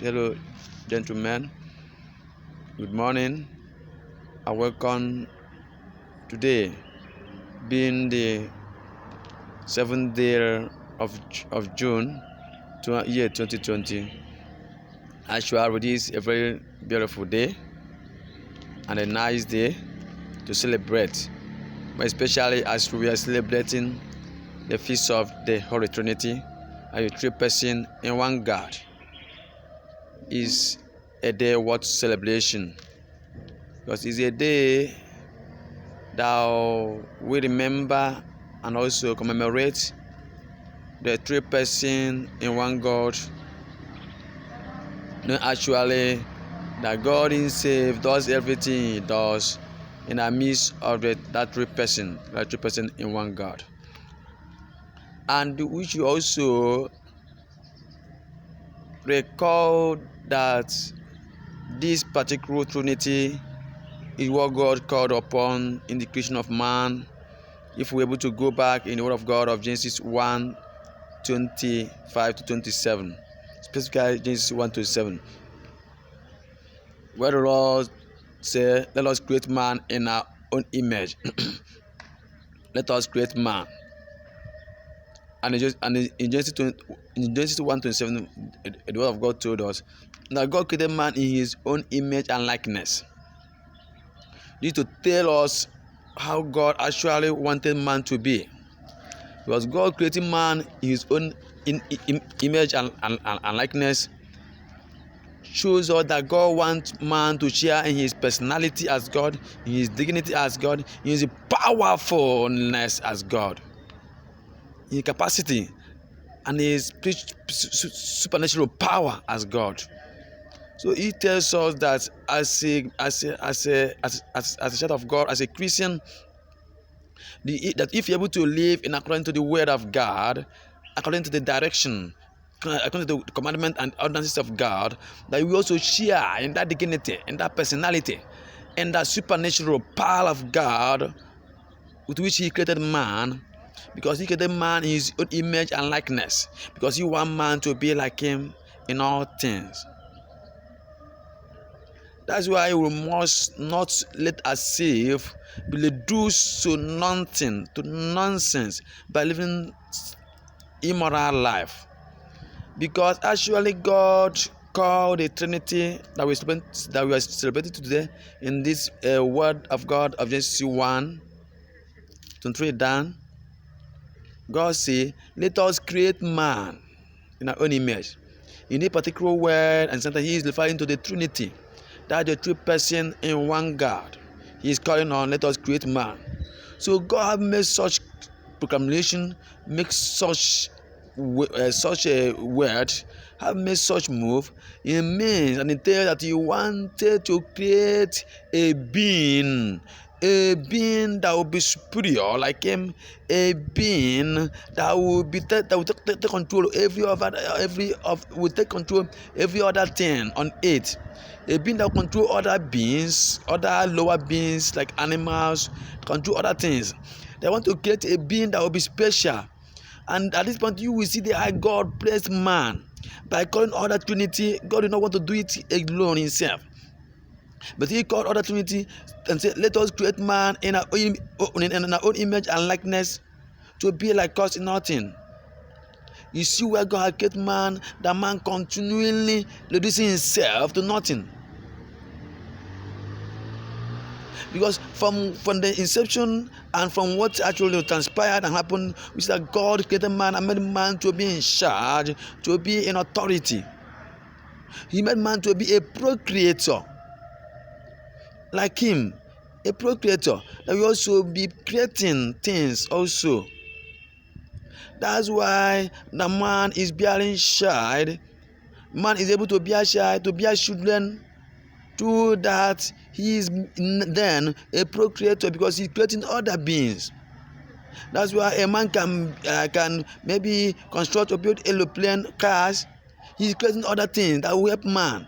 Hello, gentlemen. Good morning. I welcome today, being the 7th day of June, year 2020. Actually, it is a very beautiful day and a nice day to celebrate, but especially as we are celebrating the feast of the Holy Trinity and the three persons in one God. Is a day worth celebration because it's a day that we remember and also commemorate the three persons in one God. No, actually, that God Himself does everything He does in the midst of that three persons in one God. And we should also recall that this particular Trinity is what God called upon in the creation of man. If we're able to go back in the Word of God of Genesis 1:25 to 27, specifically Genesis 1:27, where the Lord said, "Let us create man in our own image." Let us create man. And in Genesis 1:27, the Word of God told us that God created man in His own image and likeness. This to tell us how God actually wanted man to be. Because God created man in His own image and likeness shows us that God wants man to share in His personality as God, in His dignity as God, in His powerfulness as God, in His capacity and His supernatural power as God. So He tells us that as a child of God, as a Christian, that if you're able to live in according to the Word of God, according to the direction, according to the commandment and ordinances of God, that we also share in that dignity, in that personality, in that supernatural power of God with which He created man, because He created man in His own image and likeness, because He wants man to be like Him in all things. That's why we must not let ourselves be reduced to nothing, to nonsense, by living immoral life. Because actually God called the Trinity that we are celebrating today in this Word of God of Genesis 1:23 down. God said, "Let us create man in our own image." In a particular word, and sometimes He is referring to the Trinity. That the three persons in one God. He is calling on, let us create man. So God made such proclamation, make such a word, have made such move. It means and it tells that He wanted to create a being that will be superior like Him, a being that will take control will take control every other thing on it. A being that will control other beings, other lower beings like animals, control other things. They want to create a being that will be special. And at this point, you will see the high God placed man. By calling other Trinity, God did not want to do it alone Himself. But He called other Trinity and said, "Let us create man in our own image and likeness, to be like us in nothing." You see where God had created man, that man continually reducing himself to nothing. Because from the inception and from what actually transpired and happened, we see that God created man and made man to be in charge, to be in authority. He made man to be a procreator, like Him, a procreator, that will also be creating things also. That's why the man is bearing child. Man is able to bear child, to bear children, to that he is then a procreator, because he's creating other beings. That's why a man can maybe construct or build aeroplane, cars. He's creating other things that will help man.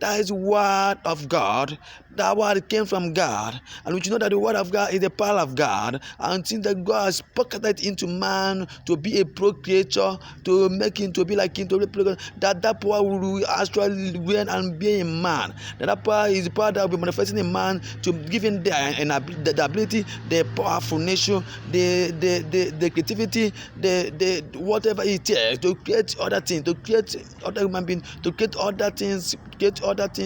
That is word of God that word came from God, and we should know that the word of God is the power of God, and since that God has spoken that into man to be a procreator, to make him to be like him, to be that power will actually reign and be in man. That power is the power that will be manifesting in man to give him the ability, the powerful nature, the creativity, the whatever it is, to create other things, to create other human beings, to create other things,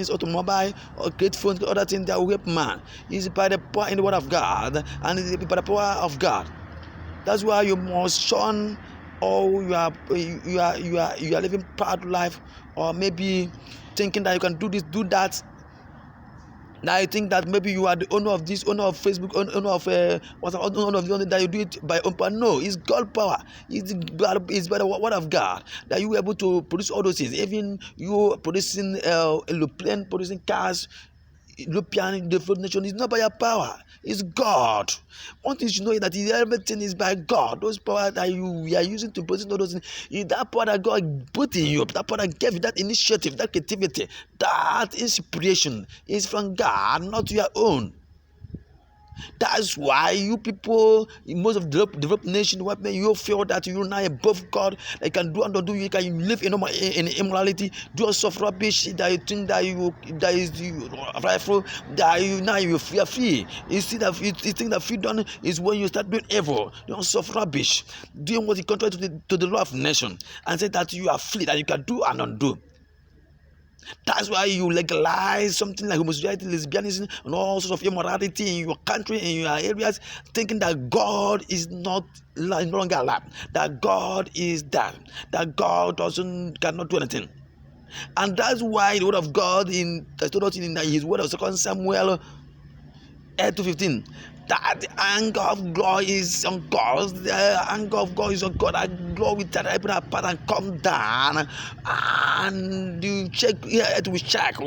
automobile, or create phones, other things that will help man. It's by the power in the word of God, and it's by the power of God. That's why you must shun, or you are living proud life, or maybe thinking that you can do this, do that. Now I think that maybe you are the owner of this, owner of Facebook, owner of owner of the that you do it by own power. No, it's God power. It's by the word of God that you are able to produce all those things. Even you producing aeroplane, producing cars, European developed nation is not by your power, it's God. One thing you should know is that everything is by God. Those power that you are using to produce all those things is that power that God put in you, that power that gave you that initiative, that creativity, that inspiration is from God, not your own. That's why you people in most of the developed nation, you feel that you're not above God, that you can do and don't do, you can live in immorality, do all sort of rubbish that you think that is rightful, that you are free. You see that you think that freedom is when you start doing evil, doing sort of rubbish, doing what is contrary to the law of nation, and say that you are free, that you can do and undo. That's why you legalize something like homosexuality, lesbianism, and all sorts of immorality in your country, in your areas, thinking that God is no longer alive, that God is dead, that God cannot do anything. And that's why the word of God in his word of 2 Samuel 8:15, that the anger of God is on God. The anger of God is on God. That God will tear everything apart and come down, and you check, it will shake,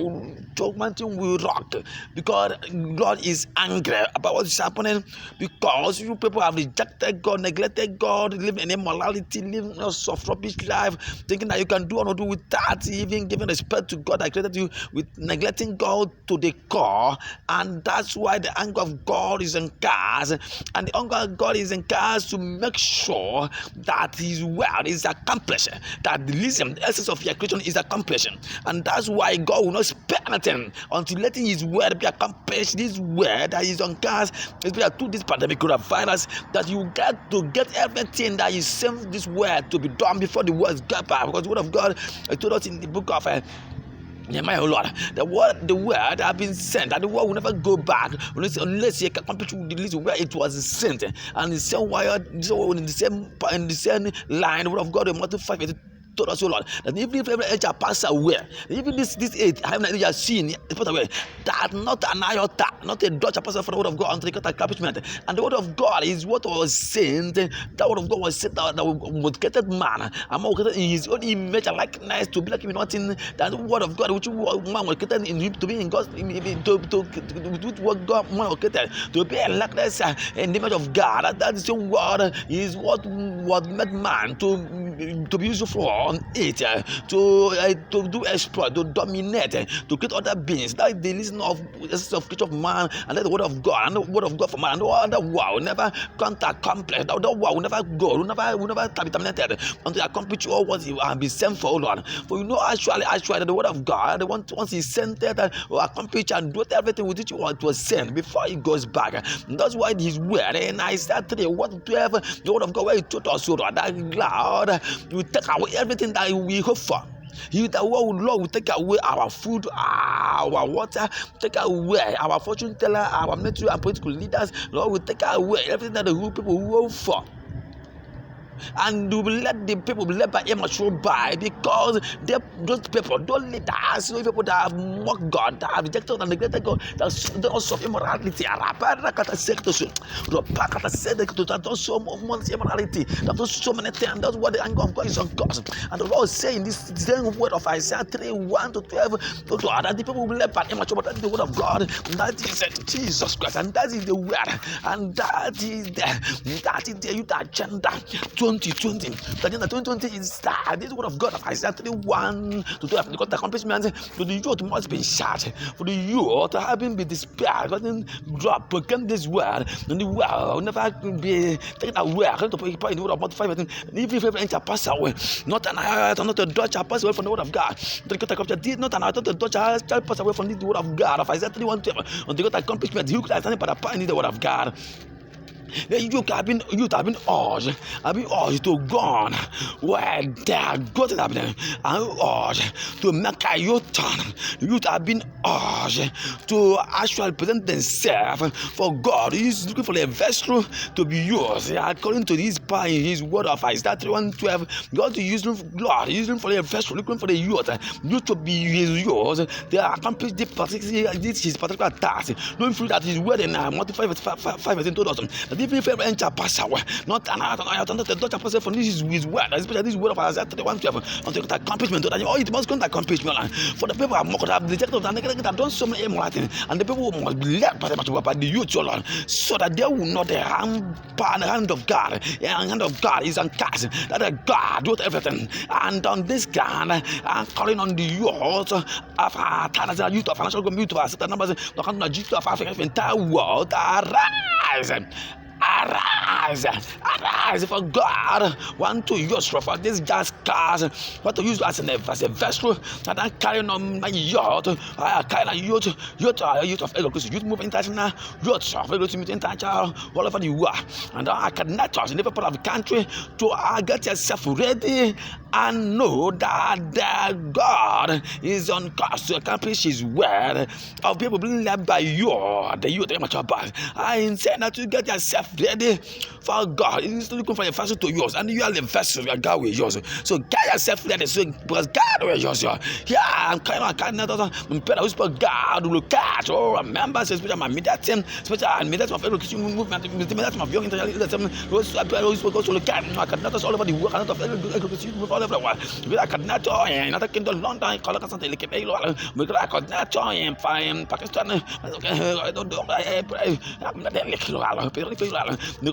mountain will rock, because God is angry about what is happening, because you people have rejected God, neglected God, living in immorality, living a soft rubbish life, thinking that you can do or not do with that, even giving respect to God that created you, with neglecting God to the core. And that's why the anger of God is cast, and the anger of God is cast to make sure that His word is accomplished, that the essence of your creation is accomplished. And that's why God will not spare anything until letting His word be accomplished. This word that is cast is to this pandemic coronavirus, that you get everything that you send this word to be done before the words get back, because the word of God told us in the book of Nehemiah, Lord, the word have been sent, and the word will never go back unless you can complete release where it was sent. And the same word, in the same line, the word of God in Matthew 5 told us, Lord, that even if every age pass away, even this age, I have not seen it pass away, that not an iota, not a dot pass away for the word of God until the accomplishment. And the word of God is what was sent. That word of God was sent, that was created man, and man was created in His own image and likeness, to be like Him, nothing. That the word of God, which man was created in Him, to be in God's, to what God man was created, to be a likeness in the image of God. That the same word is what made man to be used for on it, to do exploit, to dominate, to create other beings. That is the reason of creation of man, and that the word of God, and the word of God for man. And no other word will never come to accomplish. The other word will never go, will never be terminated until accomplish all what He will be sent for, Lord. For you know, actually, that the word of God, once He sent it, will accomplish and do everything with which it was sent before He goes back. And that's why His word in Isaiah 3:1-12, the word of God, where He told us, Lord, that Lord will take away everything that we hope for. The Lord will take away our food, our water, take away our fortune teller, our military and political leaders. Lord will take away everything that the people hope for. And you will let the people be led by immature by, because those people, those leaders, those people that have mocked God, that have rejected and neglected God, that also of immorality, that also immorality, that does so many things. That's what the anger of God is on God. And the Lord is saying this same word of Isaiah 3:1-12, that the people will be led by immature, but that's the word of God. That is Jesus Christ, and that is the word, and that is the youth agenda. 2020. That 2020 is that this word of God of Isaiah 31 to 12. Because the accomplishment to the youth must be shot. For the youth having been despaired, drop proclaim this word, and the word will never be taken away. According to Paul in the word of Matthew 5, even if everything shall pass away, not an eye, not a dot shall pass away from the word of God. Not an eye, not a dot shall pass away from the word of God of Isaiah 31 12. Until the accomplishment, you could stand by the power in the word of God. The youth have been urged to go on where they are good happening and urged to make a U-turn. Youth have been urged to actually present themselves for God. He is looking for a vessel to be used according to His power in His word of Isaiah 31:12. God is using for a vessel, looking for the youth to be His use. They accomplish His particular task, knowing through that His word in Matthew 5 told us that even if every shall pass away, not the Dutch pass from this is His word, especially this word of Isaiah 31:12, until the accomplishment. It must come to accomplishment. For the people have rejected and have done so many immoral things, and the people must be led by the youth, Lord, so that they will not the hand of God. The hand of God is uncast. That God doeth everything, and on this ground, I'm calling on the youth of our youth of financial community, of certain numbers, the youth of Africa, the entire world, arise. Arise, for God want to use for this just cars, want to use as a vessel, and I'm carrying on my yacht. I carry a youth of Eloquence, youth movement international, youth of Eloquence international, all over the world, and I connect us in every part of the country to get yourself ready and know that God is on course to accomplish His word of people being led by the youth amateur bus. I intend that you get yourself ready for God. He's looking for a vessel to use, and you are the vessel that God will use. So get yourself ready, because God will use you. Yeah, I'm kind of better whisper God will catch. Oh, members, especially my media team, especially media of education movement, media of young international, goes to look at us all over the world, of education all over the world. I could not join another kingdom, London, Colorado, we could not join Pakistan. I don't know.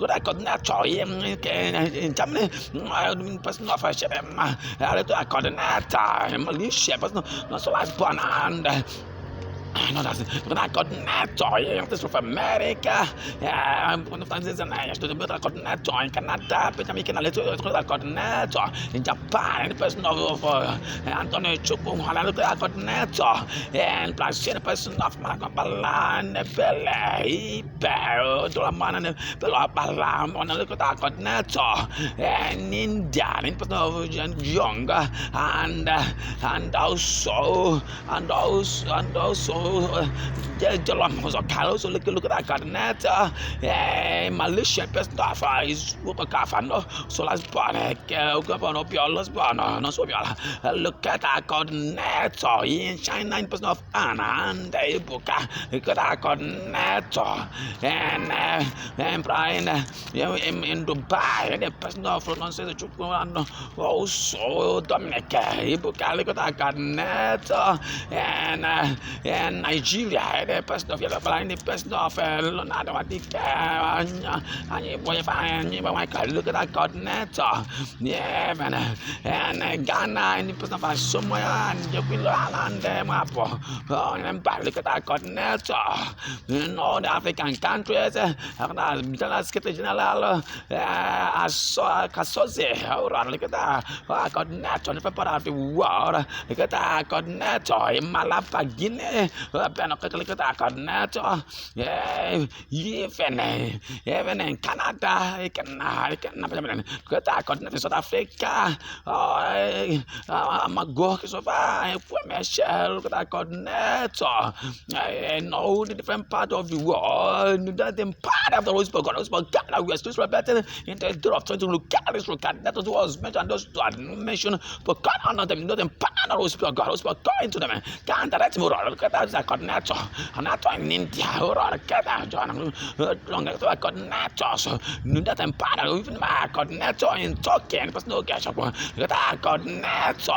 I could not join in Germany. Person of I could not Malaysia, but not so as born and. No, that's but I could not join this of America. One of the times I could not join Canada, but I could not join in Japan. The person of Antonio Chukwu, I could not join, and plus the person of Malabalan, Bele, Bell, Dolaman, and Bellabalam, on a look at I could not join, and India, in person of Younger, and also. So look at that coordinator. Malaysian person is so let's look at that coordinator in China in person of Anna and Buka. Look at that coordinator and Brian in Dubai, the person of pronunciation also Dominic Buka. Look at that coordinator and Nigeria, the person of the person of Leonardo and look at that coordinator. Yeah, man, and Ghana, and the person of Somalia, and Jopila, and look at that coordinator. In all the African countries, General Kasoze, look at that coordinator, different part of the world. Look at that coordinator in Malapa, Guinea, coordinator, even in Canada, coordinator South Africa, Magog, Michelle, coordinator, and all the different part of the world, that part of the Rosebud, God, we are still better in the door of trying to look at this, that was mentioned, those to mention, but God, not them, part of the Rosebud, God, into them, can't direct moral, look at that. God, I connect in India, or get John, longer to a connect also. That empire, even my connect in Turkey, and no cash up. That I connect,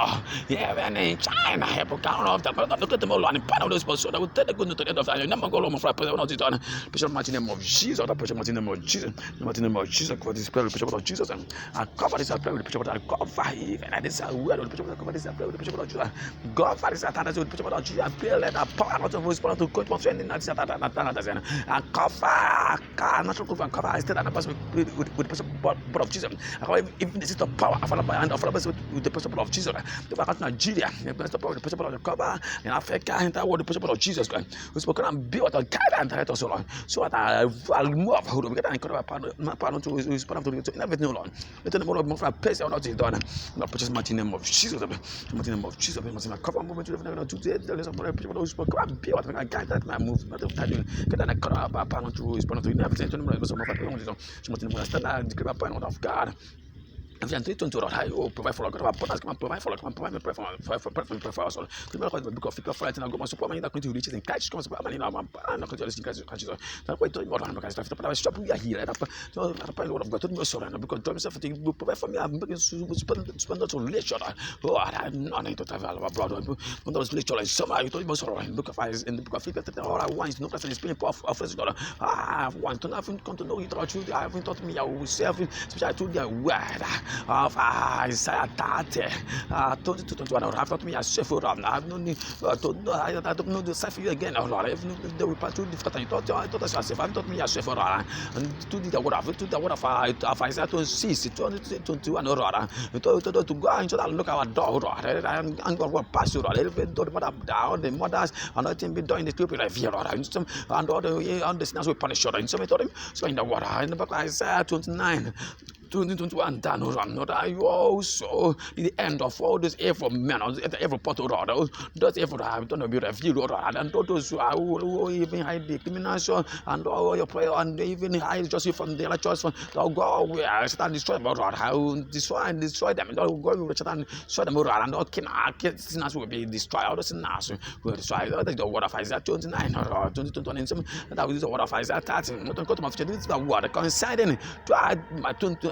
even in China, I have a count of the look at the Molan and Panel sponsor. I would take the good to the end of the number go for Bishop Martin of Jesus, or Bishop Martin of Jesus, Martin of Jesus, for this prayer, Bishop of Jesus, and I cover this prayer with the Bishop of cover, even at this word of the Bishop of cover this prayer with the Bishop of Jesus. God, for this attack with the Bishop of Jesus, I feel that a power of response to God was sending that and cover, not to cover, I still person with the Bishop of Jesus. Even the system of power, I follow by hand of with the Bishop of Jesus. The back of Nigeria, the Bishop of the cover in Africa, and that was the Bishop of Jesus who spoke and built a guide and title so long. So that I'll move who we get and cover pardon to his part of the never no long. Let the more of my pace out is done. Not purchase much in the name of Jesus, the name of Jesus, must have cover movement to the lesson for people who spoke and built and I guide that my move, not of time. Get an account of pardon to his part of the never sent to the most of my family. So much in the stand and declare a panel of God. If you to provide for God, provide for us. The book of Figure Fright and I go my superman that going to reach in catch comes up and I'm not going to listen to catches. That's why I told you more because I stop we are here. So I find a lot of God to me so because God himself to provide for me. I'm making spend to lecture. Oh, I'm not going to travel abroad. When those lecture like summer, you told me so in the book of Figure in the book of Figure all I want is no person is being of fresh God. I want to nothing come to know you about you. I haven't taught me I will serve him, especially I told you word. Of Isaiah 30, 22, I've taught me a shepherd. I have no need to know. I don't know the self again. Oh Lord, they will pass through difficult. I thought as if I've taught me a shepherd and to the word of Isaiah 26, 21, or rather, to go into that look our door, and God will pass you. The mothers are not even doing the stupid fear, and all the sinners will punish you. And so in the water, in the book of Isaiah 29. 2021 done not I also the end of all this evil men at every part of the does ever have done a bit of you and those who even hide the criminal and all your prayer and even hide just from the church from go where Satan destroy about how destroy them and go with and destroy them and all sinners will be destroyed. All the sinners will destroy the word of Isaiah 29 or 22 that was the word of Isaiah 30 not to go to my future. This is the word concerning to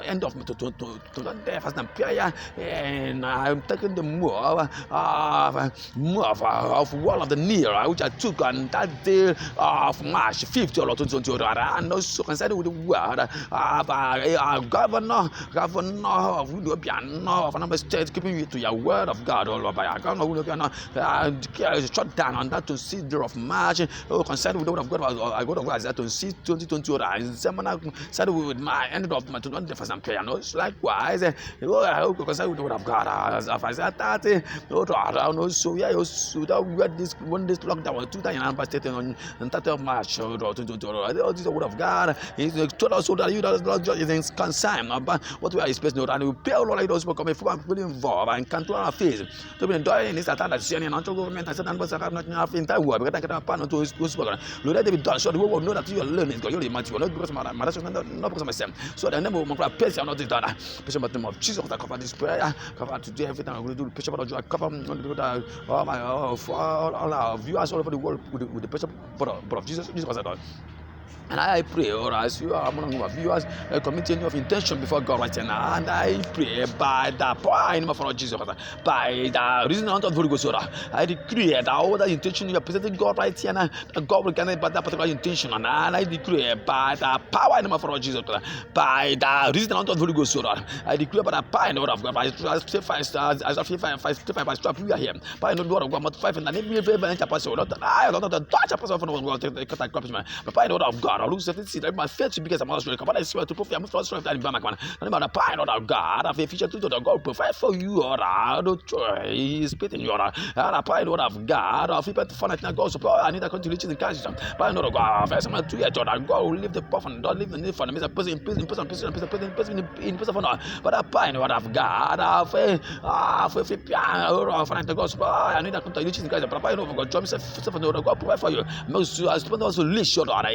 end of to death as and prayer, and I'm taking the move of wall of the near which I took on that day of March 50 or 2020, and also concerning with the word of governor of Udobiano of another state, keeping you to your word of God all by a governor of Udobiano shut down on that to see the of March. Concerning with the word of God, I go to Isaiah to see 2020 and Zemana said with my end of my 20 for some prayer. No, likewise, I hope concerning with the word of God as Isaiah 30. So yeah, so that we had this one this lockdown 2000 on 30 of March or 2020. All this the word of God is told us so that you is concerned about what we are expecting, and we pay all like those who come from fully involved and control our face to be doing this attack that and until government has not enough in that word because I can partner to his spoken. Lord, let it be done so the world will know that you are learning because you're material, not because my not because myself. So the name of my place are not done. Bishop of the name of Jesus that cover this prayer, cover today everything I'm going to do. Bishop of the cover all our viewers all over the world with the Bishop of Jesus. Jesus was done. And I pray, or as you are among our viewers, committing your intention before God right now. And I pray by the power in the name of Jesus, by the reason of the Holy Ghost, I decree that all that intention you are presenting God right here, and God will grant by that particular intention. And I decree by the power in the name of Jesus, by the reason of the Holy Ghost, I decree by the power in the word of God. I stop you here. By the word of God, 5 and every chapter, not the chapter of the world, but by the word of God. I lose that my faith because I'm also but I swear to prove I'm not strong that in Bamakan. And about a pine or God, I've a feature to the God provide for you or is spitting your and a pine or of God, or people fun at God supply. I need a continuation in Kazakhstan. But I know God, first I'm 2 years old. I go live the puff and don't live the need for me. Person in prison, in person for now. But a pine or of God, I've a piano or for the gospel. I need a continuation in Kazakhstan. But I know God, John said, God provide for you. Most husband also leash your daughter.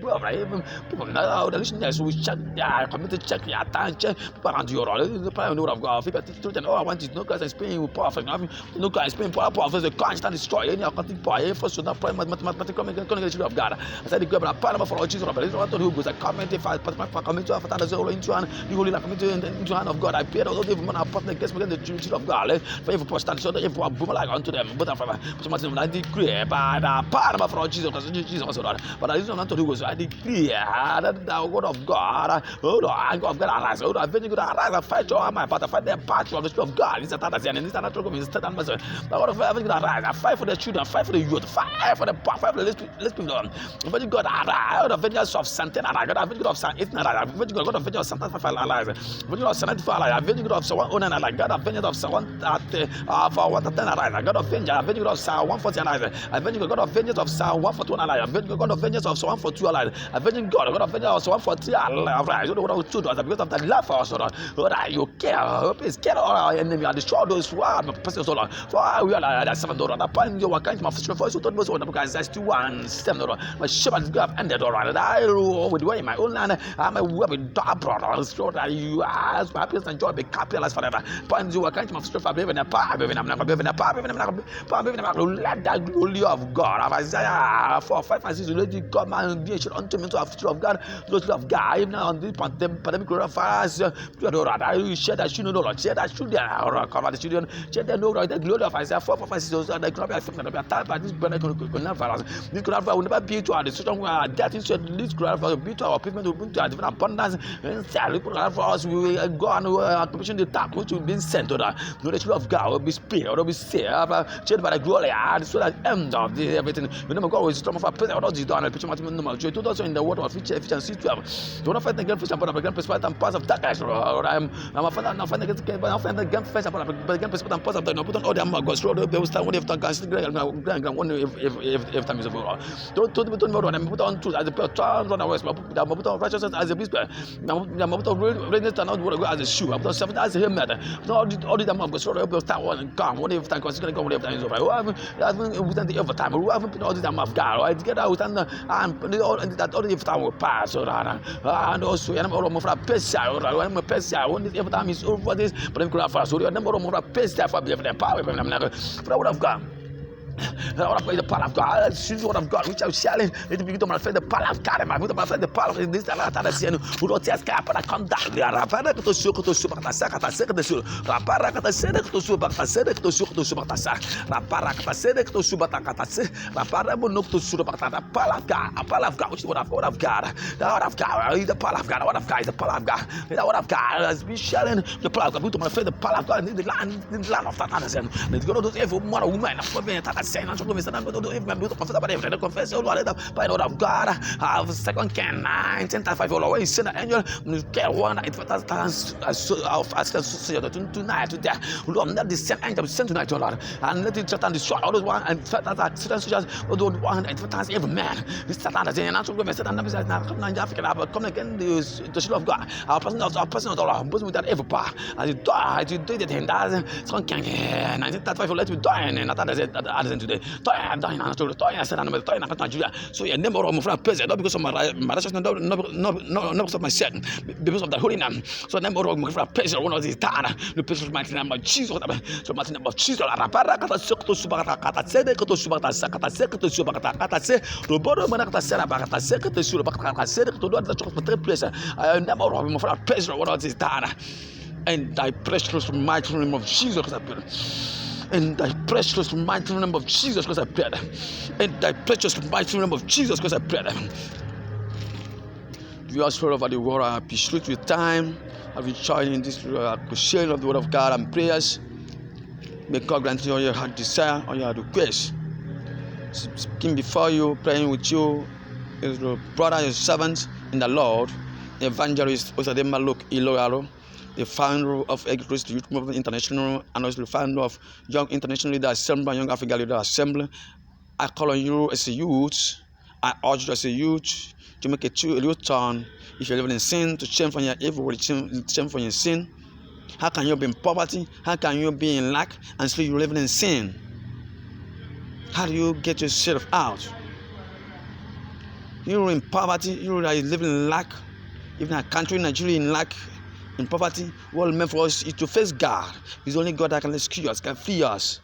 people, right? Even people now, the listeners will check their community, check their time, check people around you, the power of God. People tell oh, I want to know Christ is paying with power. No Christ is paying power for the constant destroy any accounting power. First, not mathematical children of God. I said, the government, Panama for Jesus, but it's not who goes. I comment if I put my community of the zero into one, you will not commit into hand of God. I paid all the man upon against the children of God. For every postal, so that if one boomerang unto them, but I decree by the Panama for Jesus, Jesus, but I don't know who goes. I decree that the word of God, oh, I got God arise, oh, I've been good arise, I fight all my part, I fight the part of the spirit of God. It's a Tatazian, and it's not true, it's a Tatazian. The word of God arise, I fight for the children, fight for the youth, fight for the power, fight for the let's be done. But God arise, the vengeance of Satan, I got a vengeance of Satan, it's not like God of vengeance of Satan for alive. Vengeance of Satan for alive, vengeance of someone, and I got a vengeance of someone that for what 10 alive. I got a vengeance of Psalm 140 alive. I vengeance God of vengeance of Psalm 141 alive. I vengeance God of vengeance of Psalm 142 alive. I vengeance God of vengeance of Psalm 143 alive. I don't know what I would do because of that love for us, Lord. You care, please care all our enemy and destroy those who are persons, Lord. For we are that $7. Upon your kind of frustration for us, told us because I still one stem, Lord. My shepherd have ended, all right. I rule with way in my own land. I'm a weapon, brother. So that you are happiness and joy be capitalized forever. Upon your kind of frustration for living a power, I'm not living a power, let that glory of God. Isaiah 4:5-6, let come and be unto me to have future of God, those of God. Even on this pandemic coronavirus, you share that children, Lord, share that children, cover the children, share the glory of Isaiah 4:5-6, and the glory of attacked by this coronavirus. This coronavirus will never be to our destruction where death is this coronavirus will be to our people, will be to our different abundance. And coronavirus we will go on commission the attack which will be sent to the children of God will be spared, will be saved, shared by the glory, so that end of the everything. Remember, God is strong for president. What is done? The picture number 2 also in the word of Ephesians 6:12. Do not fight against flesh and blood, but against principalities and powers of darkness. I'm a fan of against flesh and blood, but against principalities and powers of darkness. Put on all the armor of God. So they will stand when they have done if time is over. Don't put on truth as the prayer turn run away. Put on righteousness as a whisper. Put on readiness and not word as a shoe. Put on self as a helmet. All the armor of God. So they will stand one and come. What if time is going to come? What if time is over? Who haven't the overtime? Who haven't put all the armor of God? Right together with and that all the time will pass. And also, I'm all more for a pesha. I'm a pesha. When every time is over this, but I'm going to fast. So you're never more a pesha for the power. For the word of God. The power of God, choose the word of God, which I shall let me begin to manifest the power of God. I put the power of this who don't test God, but I come down. The Rapara to Suko to Subakasaka, the Sur, Rapara to Sedek to Subakasedek to Suko to Subakasa, Rapara to Sedek to Subatakatase, Rapara Bunuk to Subakata, the power of God, a power of God, which is the word of God, the word of God, the power of God, the word of God, the power of God, the word of God, as we shall the power of God, to manifest the power of God in the land of Tatanasan. Let's go to every man or woman of saying, I'm going to confess, oh Lord, by the word of God. Have 2 Kings 9:10-5. Always send an angel, get one night tonight to there. Lord, let this send angel send tonight, Lord, and let it Satan destroy all those one and Satan soldiers, all those one and advertise every man. This Satan is an answer to Satan. Come to Africa, come again, the shield of God. Our person of our bosom without every power. As you die, as you do it, and that's 2 Kings 9:10-5. Let me die, and not as today. So you never of my present, not because of my righteousness, not because of my sin, because of the holy name. So never of my present, one of these time, the presence of my name of Jesus. So my name of Jesus, Raparakata Soko Subakata, Sedeko Subata Sakata, Sekata Subakata, Se, Roboto Manaka Sarabakata, Sekata Subakata, Sedek to do the chocolate place. I never of my present, one of these time. And thy precious mighty name of Jesus appeared. In thy precious mighty name of Jesus Christ I pray. In thy precious mighty name of Jesus Christ I pray. We ask for over the world. I appreciate your time. I've been joining this sharing of the word of God and prayers. May God grant you all your heart desire, all your request. Speaking before you, praying with you, is your brother, your servant in the Lord, the evangelist Osadema Luke Iloraro, the founder of Egg Christ Youth Movement International, and also the founder of Young International Leader Assembly, Young African Leader Assembly. I call on you as a youth. I urge you as a youth to make a U-turn. If you're living in sin, to change from your evil, change from your sin. How can you be in poverty? How can you be in lack and still you're living in sin? How do you get yourself out? You in poverty, you that is living in lack, even a country, Nigeria, in lack, in poverty. What meant for us is to face God. It's only God that can rescue us, can free us.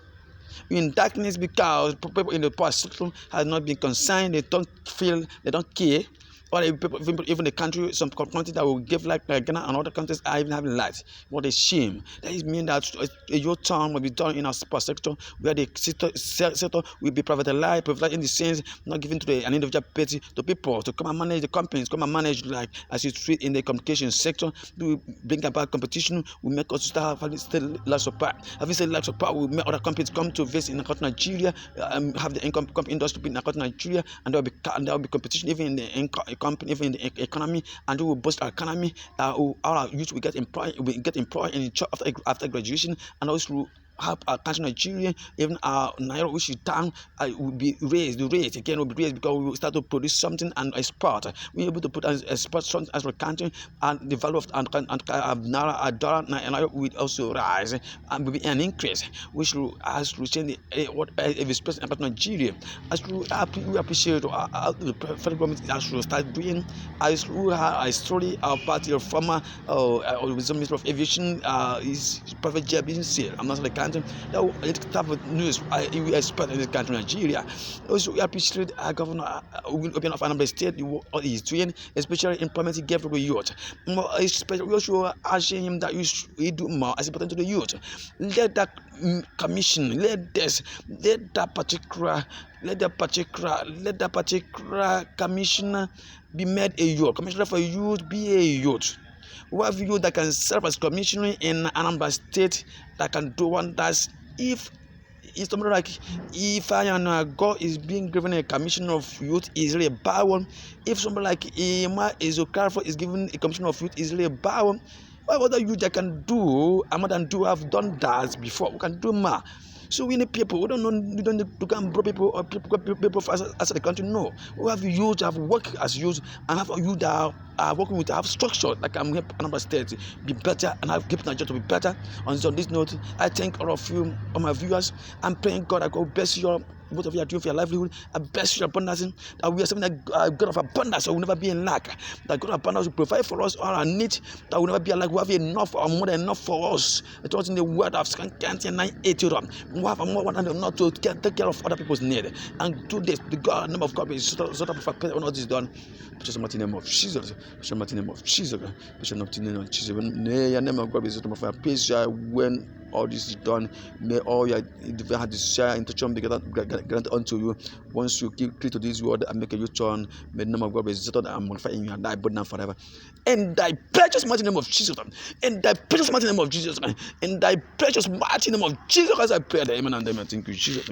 In darkness, because people in the past system has not been concerned, they don't feel, they don't care. Or even the country, some countries that will give like Ghana and other countries are even having lights. What a shame. That is mean that a youth town will be done in our sports sector, where the sector will be privatized in the sense not given to an individual party, to people to come and manage the companies, come and manage like as you treat in the communication sector. To bring about competition, will make us start having still lots of power. Having still lots of power, will make other companies come to invest in Nigeria, have the income industry in Nigeria, and there will be competition even in the company, even in the economy, and we will boost our economy. Our youth will get employed in the job after graduation, and also help our country Nigeria, even our Naira, which is down, will be raised. The rate again will be raised because we will start to produce something and export. We are able to put export something as a country, and the value of Naira, our dollar, Naira will also rise and will be an increase, which will change what is expressed about Nigeria. As we appreciate the federal government as we start doing, as we have a story, our party of former Minister of Aviation is private jet being sale. I'm not the country that type of news we expect in this country, Nigeria. Also, we appreciate our governor open of Anambra State, what he's doing, especially implementing gave to the youth. We also asking him that he do more as important to the youth. Let that commission, let that particular commissioner be made a youth. Commissioner for youth be a youth. We have youth that can serve as commissioner in Anambra State that can do wonders. If it's somebody like if God is being given a commission of youth, is really a bad one. If somebody like Ima Ezokarfo is given a commission of youth, is really a bad one. What other youth that can do, and more than do, have done that before. We can do more. So we need people. We don't need to come bro people or people as the country. No, we have youth that have worked as youth and have youth that are working with have structure like I'm here Anambra State be better and have keep Nigeria to be better. On this note, I thank all of you, all my viewers. I'm praying God, I go bless you. Both of you are doing for your livelihood. I bless you abundance. That we are something that God of abundance, so we'll never be in lack. That God of abundance will provide for us all our needs. That will never be in lack. We have enough or more than enough for us. It was in the word of 2 Corinthians 9:8. We have more than enough to take care of other people's need. And do this. The God, name of God is sort of when all this is done. Precious mighty name of Jesus. Precious mighty name of Jesus. Precious mighty name of Jesus. Name of God is sort of peace when all this is done. May all your desire and intention be granted unto you. Once you keep clear to this word and make a U-turn, may the name of God be exalted and magnified in you and die but now forever. In thy precious mighty name of Jesus. In thy precious mighty name of Jesus. In thy precious mighty name of Jesus, as I pray, amen and amen. Thank you, Jesus.